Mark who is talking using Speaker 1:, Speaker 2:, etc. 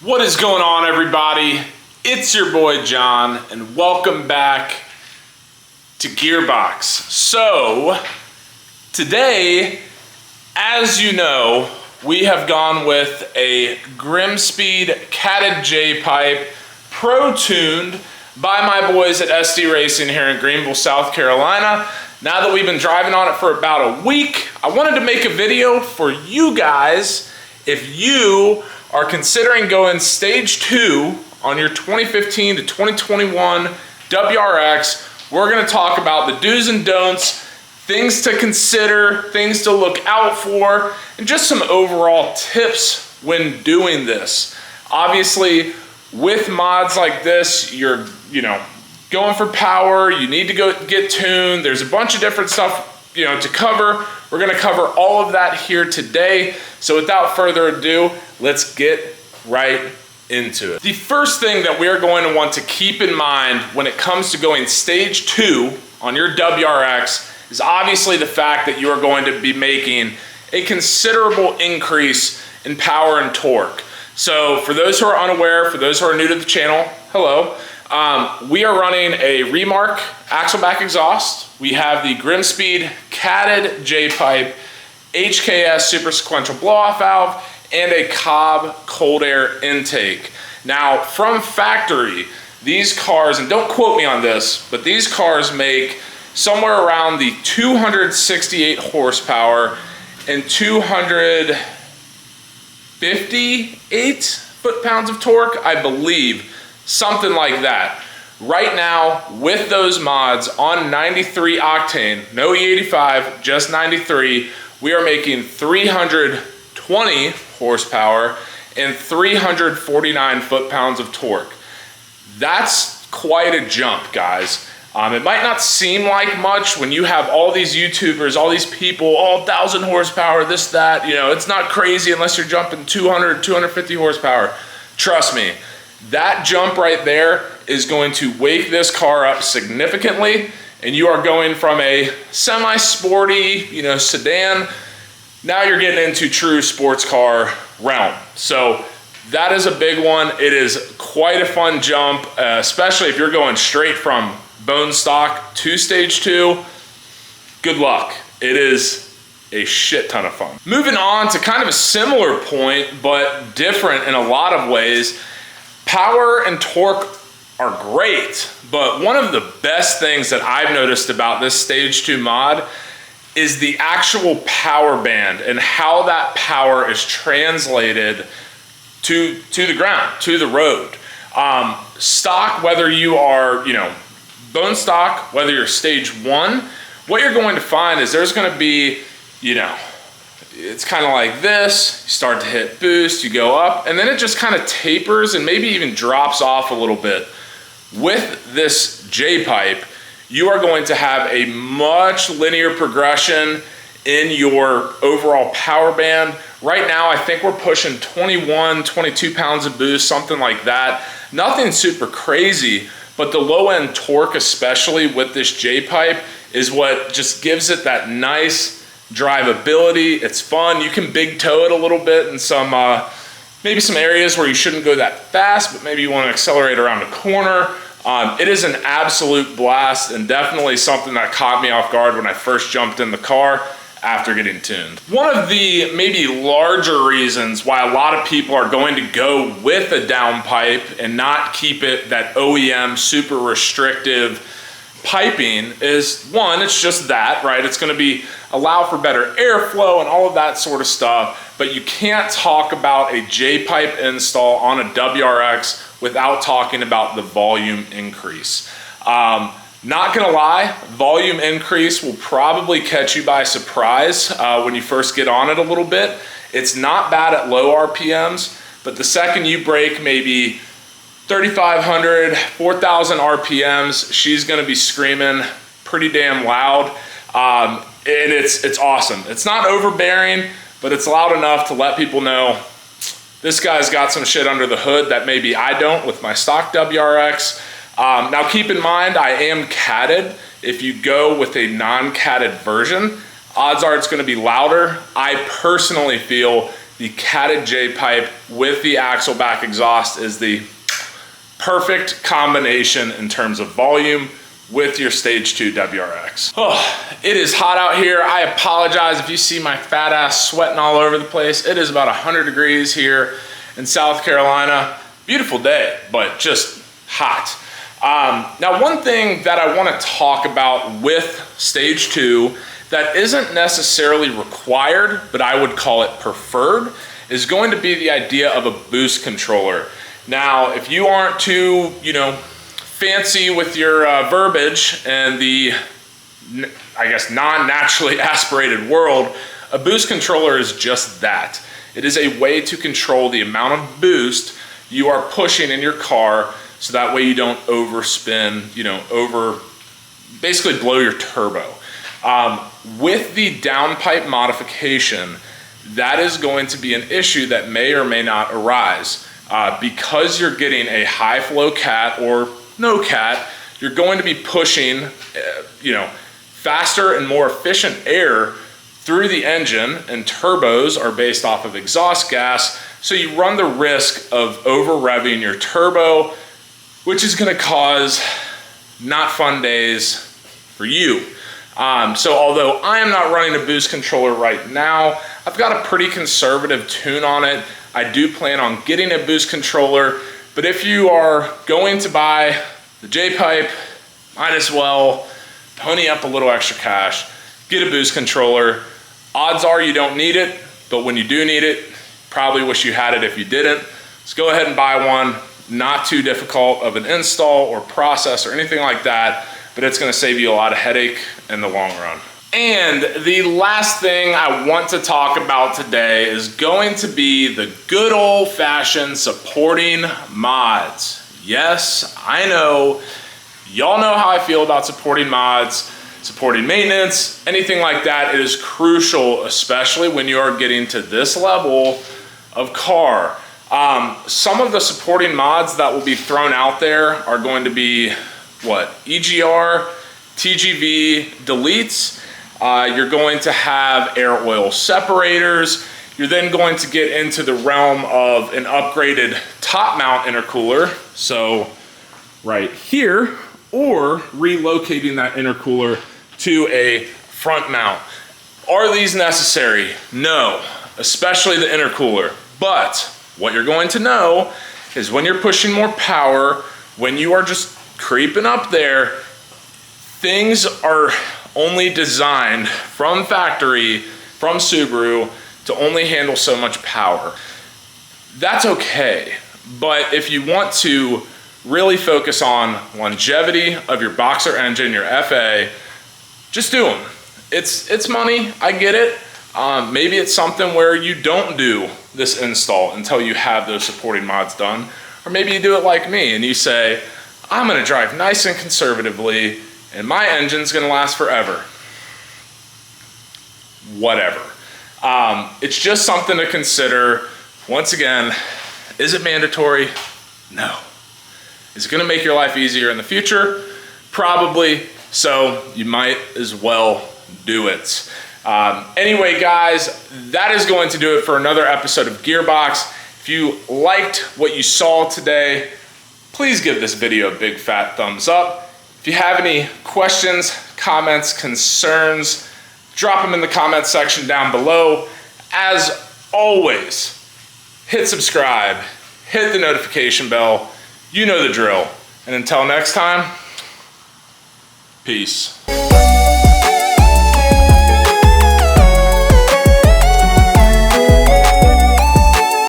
Speaker 1: What is going on, everybody? It's your boy John, and welcome back to GearBocks. So, today, as you know, we have gone with a Grimspeed catted J-pipe, pro-tuned by my boys at SD Racing here in Greenville, South Carolina. Now that we've been driving on it for about a week, I wanted to make a video for you guys if you are considering going stage 2 on your 2015 to 2021 WRX. We're going to talk about the do's and don'ts, things to consider, things to look out for, and just some overall tips when doing this. Obviously, with mods like this, you're going for power, you need to go get tuned. There's a bunch of different stuff to cover. We're going to cover all of that here today. So without further ado, let's get right into it. The first thing that we are going to want to keep in mind when it comes to going stage 2 on your WRX is obviously the fact that you are going to be making a considerable increase in power and torque. So for those who are unaware, for those who are new to the channel, hello. We are running a Remark axle back exhaust. We have the Grimspeed catted J-pipe, HKS super sequential blow-off valve, and a Cobb cold air intake. Now, from factory, these cars, and don't quote me on this, but these cars make somewhere around the 268 horsepower and 258 foot-pounds of torque, I believe. Something like that. Right now, with those mods on 93 octane, no E85, just 93, we are making 320 horsepower and 349 foot-pounds of torque. That's quite a jump, guys. It might not seem like much when you have all these YouTubers, all these people, all 1,000 horsepower, this, that, it's not crazy unless you're jumping 200, 250 horsepower. Trust me. That jump right there is going to wake this car up significantly, and you are going from a semi-sporty, sedan. Now you're getting into true sports car realm. So that is a big one. It is quite a fun jump, especially if you're going straight from bone stock to stage 2. Good luck. It is a shit ton of fun. Moving on to kind of a similar point, but different in a lot of ways. Power and torque are great, but one of the best things that I've noticed about this stage 2 mod is the actual power band and how that power is translated to the ground, to the road. Stock, whether you are, bone stock, whether you're stage 1, what you're going to find is there's going to be, it's kind of like this. You start to hit boost, you go up, and then it just kind of tapers and maybe even drops off a little bit. With this J-pipe, you are going to have a much linear progression in your overall power band. Right now, I think we're pushing 21, 22 pounds of boost, something like that. Nothing super crazy, but the low end torque, especially with this J-pipe, is what just gives it that nice drivability. It's fun. You can big toe it a little bit in some maybe some areas where you shouldn't go that fast, but maybe you want to accelerate around a corner. It is an absolute blast and definitely something that caught me off guard when I first jumped in the car after getting tuned. One of the maybe larger reasons why a lot of people are going to go with a downpipe and not keep it that OEM super restrictive piping is, one, it's just that, right? It's going to be allow for better airflow and all of that sort of stuff, but you can't talk about a J-pipe install on a WRX without talking about the volume increase. Not gonna lie, volume increase will probably catch you by surprise when you first get on it a little bit. It's not bad at low RPMs, but the second you break maybe 3,500, 4,000 RPMs, she's gonna be screaming pretty damn loud. And it's awesome. It's not overbearing, but it's loud enough to let people know this guy's got some shit under the hood that maybe I don't with my stock WRX. Now keep in mind, I am catted. If you go with a non-catted version, odds are it's gonna be louder. I personally feel the catted J pipe with the axle back exhaust is the perfect combination in terms of volume with your Stage 2 WRX. Oh, it is hot out here. I apologize if you see my fat ass sweating all over the place. It is about 100 degrees here in South Carolina. Beautiful day, but just hot. Now, one thing that I want to talk about with Stage 2 that isn't necessarily required, but I would call it preferred, is going to be the idea of a boost controller. Now, if you aren't too, fancy with your verbiage and the, I guess, non-naturally aspirated world, a boost controller is just that. It is a way to control the amount of boost you are pushing in your car, so that way you don't overspin, basically blow your turbo. With the downpipe modification, that is going to be an issue that may or may not arise. Because you're getting a high flow cat or no cat, you're going to be pushing, faster and more efficient air through the engine, and turbos are based off of exhaust gas. So you run the risk of over revving your turbo, which is going to cause not fun days for you. So although I am not running a boost controller right now, I've got a pretty conservative tune on it. I do plan on getting a boost controller, but if you are going to buy the J-pipe, might as well pony up a little extra cash, get a boost controller. Odds are you don't need it, but when you do need it, probably wish you had it if you didn't. Just go ahead and buy one. Not too difficult of an install or process or anything like that, but it's gonna save you a lot of headache in the long run. And the last thing I want to talk about today is going to be the good old-fashioned supporting mods. Yes, I know, y'all know how I feel about supporting mods, supporting maintenance, anything like that. It is crucial, especially when you are getting to this level of car. Some of the supporting mods that will be thrown out there are going to be EGR, TGV deletes. You're going to have air oil separators. You're then going to get into the realm of an upgraded top mount intercooler. So right here, or relocating that intercooler to a front mount. Are these necessary? No, especially the intercooler. But what you're going to know is when you're pushing more power, when you are just creeping up there, things are only designed from factory, from Subaru, to only handle so much power. That's okay, but if you want to really focus on longevity of your boxer engine, your FA, just do them. It's money, I get it. Maybe it's something where you don't do this install until you have those supporting mods done, or maybe you do it like me and you say, I'm gonna drive nice and conservatively and my engine's gonna last forever. Whatever. It's just something to consider. Once again, is it mandatory? No. Is it gonna make your life easier in the future? Probably, so you might as well do it. Anyway, guys, that is going to do it for another episode of GearBocks. If you liked what you saw today, please give this video a big fat thumbs up. If you have any questions, comments, concerns, drop them in the comment section down below. As always, hit subscribe, hit the notification bell. You know the drill. And until next time, peace.